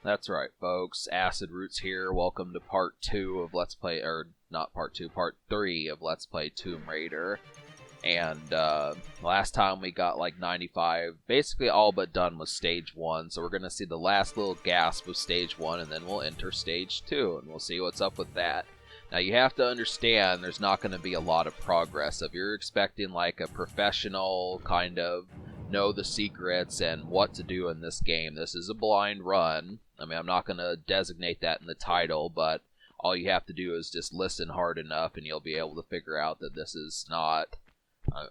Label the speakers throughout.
Speaker 1: That's right, folks. Acid Roots here. Welcome to part 2 of Let's Play, or not part 2, part 3 of Let's Play Tomb Raider. And last time we got like 95, basically all but done with stage 1. So we're going to see the last little gasp of stage 1, and then we'll enter stage 2, and we'll see what's up with that. Now you have to understand there's not going to be a lot of progress. If you're expecting like a professional kind of know the secrets and what to do in this game, this is a blind run. I mean, I'm not going to designate that in the title, but all you have to do is just listen hard enough and you'll be able to figure out that this is not,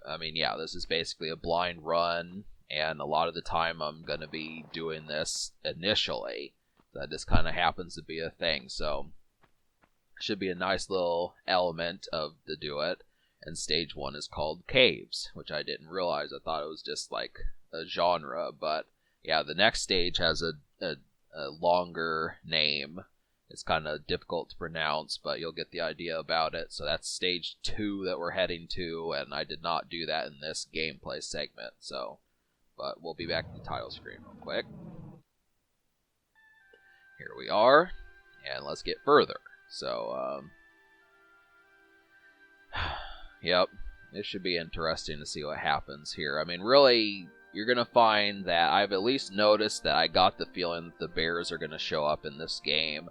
Speaker 1: I mean, yeah, this is basically a blind run, and a lot of the time I'm going to be doing this initially. That just kind of happens to be a thing, so should be a nice little element of to do it. And stage 1 is called Caves, which I didn't realize. I thought it was just like a genre, but yeah, the next stage has a longer name. It's kind of difficult to pronounce, but you'll get the idea about it. So that's stage 2 that we're heading to, and I did not do that in this gameplay segment. So, but we'll be back to the title screen real quick. Here we are, and let's get further. So, yep, it should be interesting to see what happens here. I mean, really, you're going to find that I've at least noticed that I got the feeling that the bears are going to show up in this game.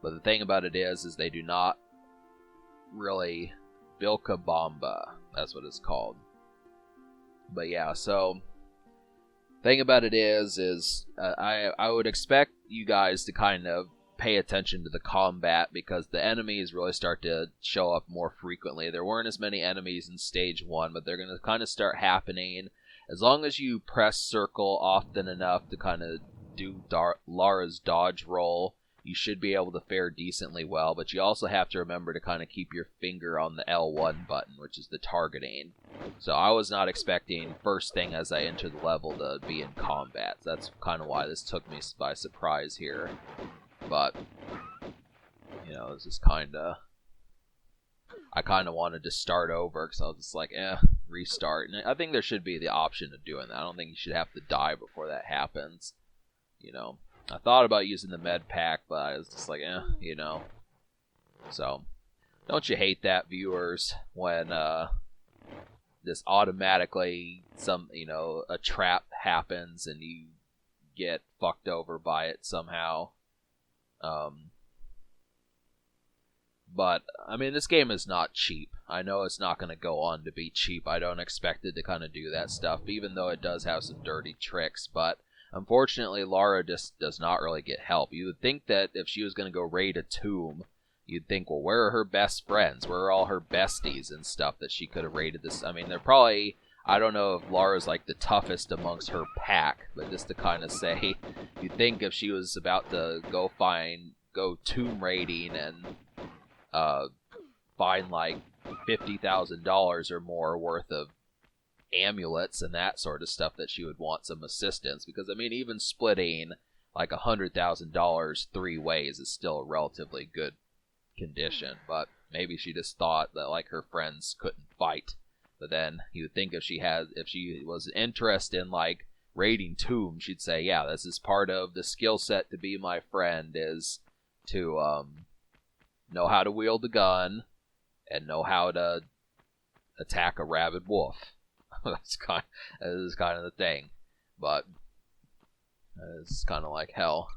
Speaker 1: But the thing about it is they do not really Vilcabamba. That's what it's called. But yeah, so thing about it is I would expect you guys to kind of pay attention to the combat, because the enemies really start to show up more frequently. There weren't as many enemies in stage 1, but they're going to kind of start happening. As long as you press circle often enough to kind of do Lara's dodge roll, you should be able to fare decently well, but you also have to remember to kind of keep your finger on the L1 button, which is the targeting. So I was not expecting first thing as I enter the level to be in combat. That's kind of why this took me by surprise here. But, you know, this is kind of, I kind of wanted to start over, because I was just like, restart. And I think there should be the option of doing that. I don't think you should have to die before that happens. You know, I thought about using the med pack, but I was just like, you know. So, don't you hate that, viewers, when this automatically, a trap happens and you get fucked over by it somehow. But, I mean, this game is not cheap. I know it's not going to go on to be cheap. I don't expect it to kind of do that stuff, even though it does have some dirty tricks. But, unfortunately, Lara just does not really get help. You would think that if she was going to go raid a tomb, you'd think, well, where are her best friends? Where are all her besties and stuff that she could have raided this? I mean, they're probably, I don't know if Lara's like the toughest amongst her pack, but just to kind of say, you'd think if she was about to go tomb raiding and find like $50,000 or more worth of amulets and that sort of stuff, that she would want some assistance. Because, I mean, even splitting like $100,000 3 ways is still a relatively good condition. But maybe she just thought that like her friends couldn't fight. But then you would think if she was interested in like raiding tombs, she'd say, yeah, this is part of the skill set to be my friend, is to know how to wield the gun and know how to attack a rabid wolf. That is kind of the thing. But it's kind of like hell.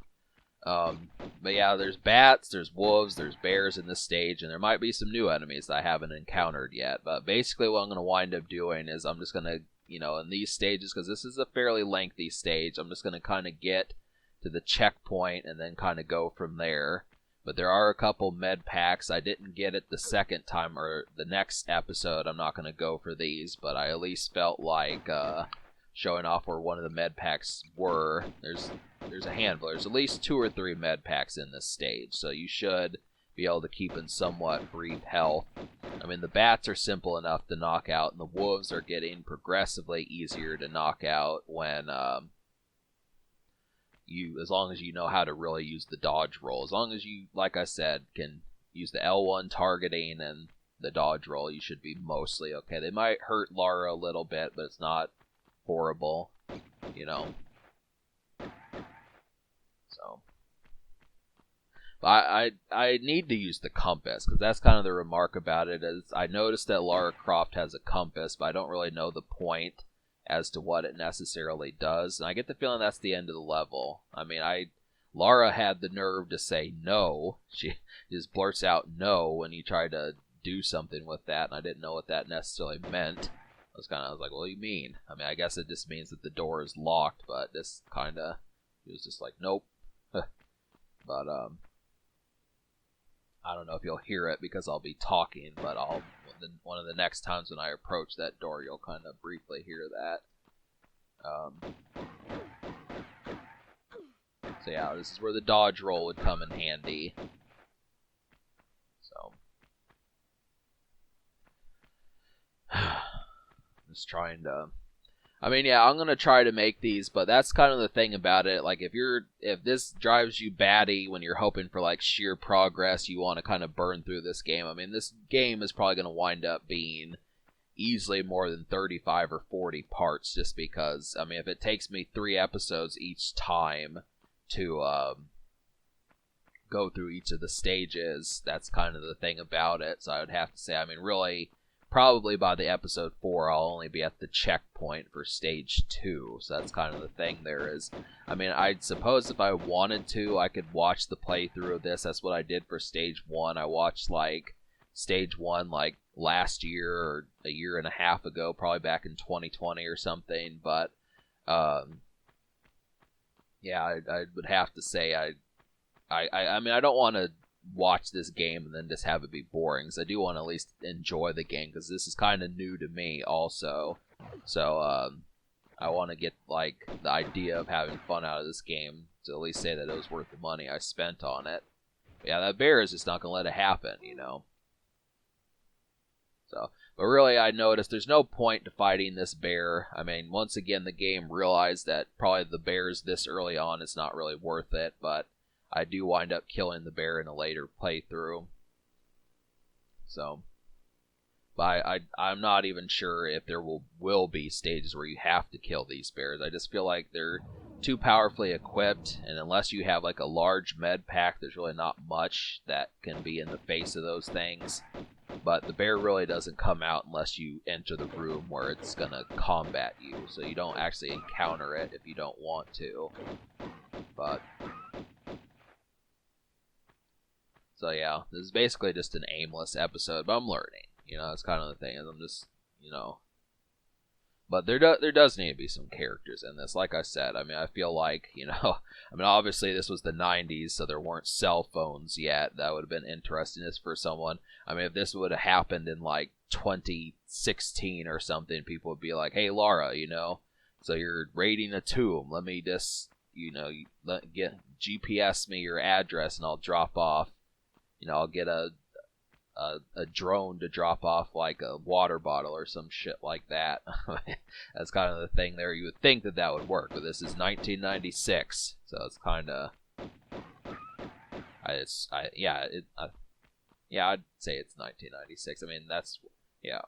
Speaker 1: But yeah, there's bats, there's wolves, there's bears in this stage, and there might be some new enemies that I haven't encountered yet. But basically what I'm going to wind up doing is I'm just going to, in these stages, because this is a fairly lengthy stage, I'm just going to kind of get to the checkpoint and then kind of go from there. But there are a couple med packs. I didn't get it the second time, or the next episode. I'm not going to go for these, but I at least felt like showing off where one of the med packs were. There's a handful. There's at least 2 or 3 med packs in this stage, so you should be able to keep in somewhat brief health. I mean, the bats are simple enough to knock out, and the wolves are getting progressively easier to knock out when as long as you know how to really use the dodge roll. As long as you, like I said, can use the L1 targeting and the dodge roll, you should be mostly okay. They might hurt Lara a little bit, but it's not horrible, So, I need to use the compass, because that's kind of the remark about it. Is I noticed that Lara Croft has a compass, but I don't really know the point as to what it necessarily does. And I get the feeling that's the end of the level. I mean, Lara had the nerve to say no. She just blurts out no when you try to do something with that, and I didn't know what that necessarily meant. I was like, what do you mean? I mean, I guess it just means that the door is locked, but this kind of, it was just like, nope. But, I don't know if you'll hear it because I'll be talking, but one of the next times when I approach that door, you'll kind of briefly hear that. So yeah, this is where the dodge roll would come in handy. So, just trying to. I mean, yeah, I'm gonna try to make these, but that's kind of the thing about it. Like, if this drives you batty when you're hoping for like sheer progress, you want to kind of burn through this game. I mean, this game is probably gonna wind up being easily more than 35 or 40 parts, just because. I mean, if it takes me 3 episodes each time to go through each of the stages, that's kind of the thing about it. So I would have to say, I mean, really, probably by the episode 4, I'll only be at the checkpoint for stage 2. So that's kind of the thing there is. I mean, I'd suppose if I wanted to, I could watch the playthrough of this. That's what I did for stage 1. I watched, like, stage 1, like, last year or a year and a half ago, probably back in 2020 or something. But, yeah, I would have to say, I mean, I don't want to watch this game and then just have it be boring, because I do want to at least enjoy the game, because this is kind of new to me also. So I want to get like the idea of having fun out of this game to at least say that it was worth the money I spent on it. But yeah, that bear is just not gonna let it happen, you know. So, but really, I noticed there's no point to fighting this bear. I mean, once again, the game realized that probably the bears this early on is not really worth it, but I do wind up killing the bear in a later playthrough. So, but I'm not even sure if there will be stages where you have to kill these bears. I just feel like they're too powerfully equipped, and unless you have like a large med pack, there's really not much that can be in the face of those things. But the bear really doesn't come out unless you enter the room where it's gonna combat you, so you don't actually encounter it if you don't want to. But so yeah, this is basically just an aimless episode, but I'm learning. You know, that's kind of the thing. Is I'm just, you know. But there does need to be some characters in this. Like I said, I mean, I feel like, you know, I mean, obviously this was the 90s, so there weren't cell phones yet. That would have been interesting for someone. I mean, if this would have happened in like 2016 or something, people would be like, hey, Lara, you know, so you're raiding a tomb. Let me just, you know, get GPS me your address and I'll drop off. You know, I'll get a drone to drop off like a water bottle or some shit like that. That's kind of the thing there. You would think that that would work, but this is 1996, so it's kind of, yeah, I'd say it's 1996. I mean, that's, yeah.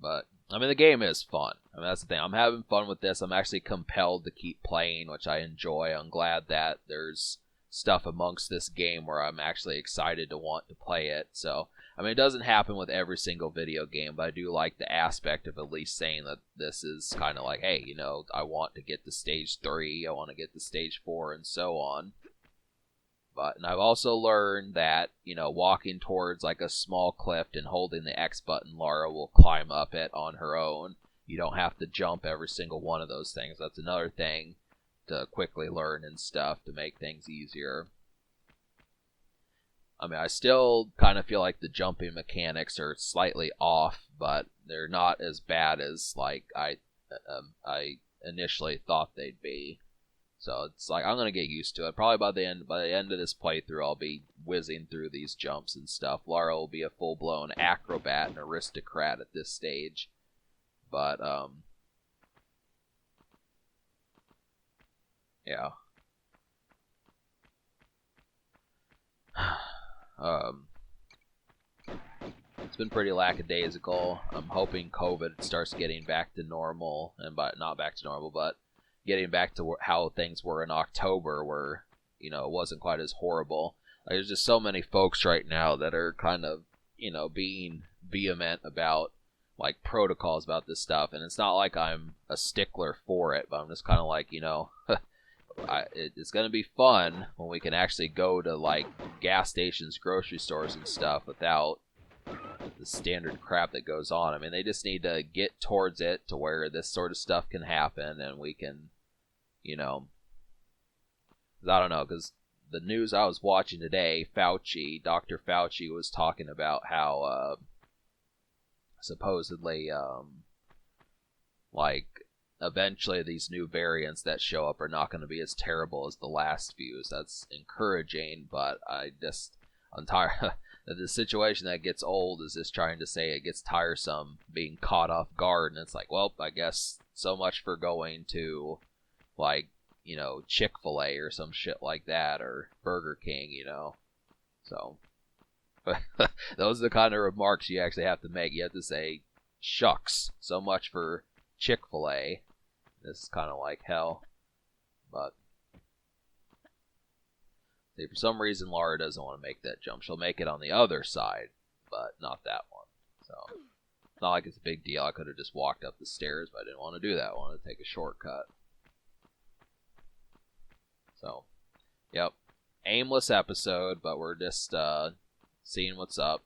Speaker 1: But I mean, the game is fun. I mean, that's the thing. I'm having fun with this. I'm actually compelled to keep playing, which I enjoy. I'm glad that there's stuff amongst this game where I'm actually excited to want to play it. So, I mean, it doesn't happen with every single video game, but I do like the aspect of at least saying that this is kind of like, hey, you know, I want to get to stage 3, I want to get to stage 4, and so on. And I've also learned that, you know, walking towards like a small cliff and holding the X button, Lara will climb up it on her own. You don't have to jump every single one of those things. That's another thing to quickly learn and stuff to make things easier. I mean, I still kind of feel like the jumping mechanics are slightly off, but they're not as bad as like I initially thought they'd be. So it's like I'm gonna get used to it. Probably by the end of this playthrough, I'll be whizzing through these jumps and stuff. Lara will be a full-blown acrobat and aristocrat at this stage. But yeah. been pretty lackadaisical. I'm hoping COVID starts getting back to normal, and by not back to normal, but getting back to how things were in October, where it wasn't quite as horrible. Like, there's just so many folks right now that are kind of being vehement about like protocols about this stuff, and it's not like I'm a stickler for it, but I'm just kind of like it's gonna be fun when we can actually go to like gas stations, grocery stores, and stuff without the standard crap that goes on. I mean, they just need to get towards it to where this sort of stuff can happen, and we can, I don't know, because the news I was watching today, Dr. Fauci was talking about how supposedly like eventually these new variants that show up are not going to be as terrible as the last few. So that's encouraging, but I'm tired. The situation that gets old is just trying to say it gets tiresome being caught off guard, and it's like, well, I guess so much for going to like Chick-fil-A or some shit like that, or Burger King, so those are the kind of remarks you actually have to make. You have to say, shucks, so much for Chick-fil-A. This is kind of like hell. But see, for some reason, Laura doesn't want to make that jump. She'll make it on the other side, but not that one. So it's not like it's a big deal. I could have just walked up the stairs, but I didn't want to do that. I wanted to take a shortcut. So, yep. Aimless episode, but we're just seeing what's up.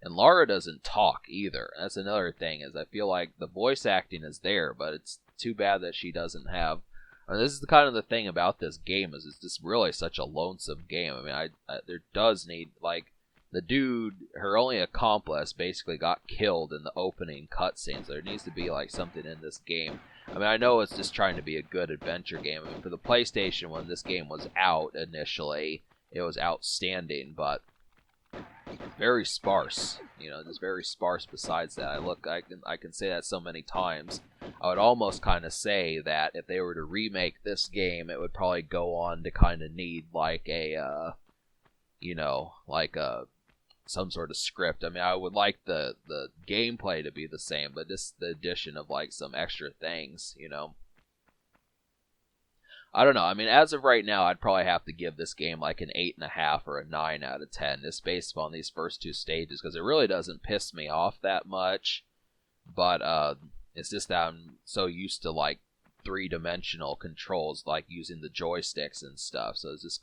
Speaker 1: And Laura doesn't talk either. That's another thing, is I feel like the voice acting is there, but it's too bad that she doesn't have... this is the kind of the thing about this game, is it's just really such a lonesome game. I mean, there does need, like, the dude, her only accomplice, basically got killed in the opening cutscene, so there needs to be, like, something in this game. I mean, I know it's just trying to be a good adventure game. I mean, for the PlayStation, when this game was out initially, it was outstanding, but very sparse. Just very sparse besides that. I can say that so many times. I would almost kind of say that if they were to remake this game, it would probably go on to kind of need like a, some sort of script. I mean, I would like the gameplay to be the same, but just the addition of like some extra things, I don't know. I mean, as of right now, I'd probably have to give this game like an 8.5 or a 9 out of 10, just based on these first two stages, because it really doesn't piss me off that much. But it's just that I'm so used to like 3-dimensional controls, like using the joysticks and stuff. So it's just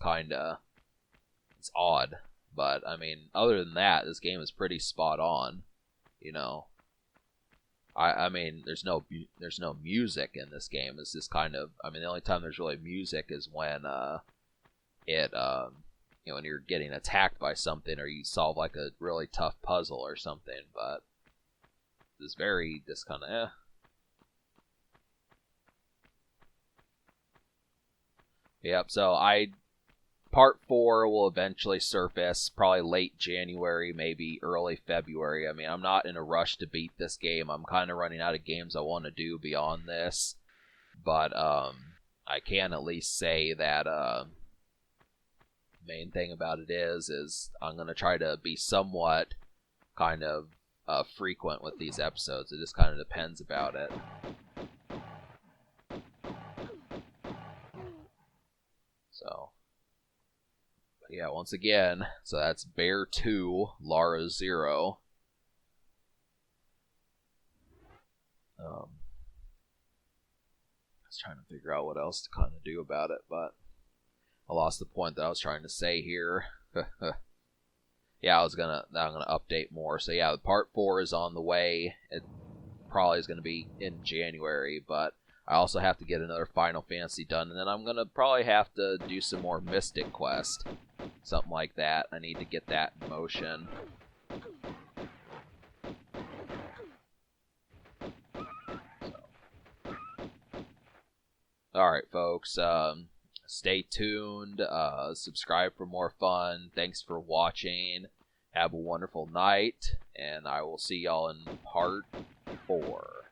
Speaker 1: it's odd. But I mean, other than that, this game is pretty spot on. I mean, there's no music in this game. It's just kind of, I mean, the only time there's really music is when when you're getting attacked by something, or you solve like a really tough puzzle or something. But it's just kind of Yep. So Part 4 will eventually surface, probably late January, maybe early February. I mean, I'm not in a rush to beat this game. I'm kind of running out of games I want to do beyond this. But I can at least say that main thing about it is I'm going to try to be somewhat kind of frequent with these episodes. It just kind of depends about it. So... yeah, once again, so that's Bear 2, Lara 0. I was trying to figure out what else to kind of do about it, but I lost the point that I was trying to say here. Yeah, I'm gonna update more. So yeah, part 4 is on the way. It probably is gonna be in January, but I also have to get another Final Fantasy done, and then I'm gonna probably have to do some more Mystic Quest. Something like that. I need to get that in motion. Alright, folks. Stay tuned. Subscribe for more fun. Thanks for watching. Have a wonderful night. And I will see y'all in part 4.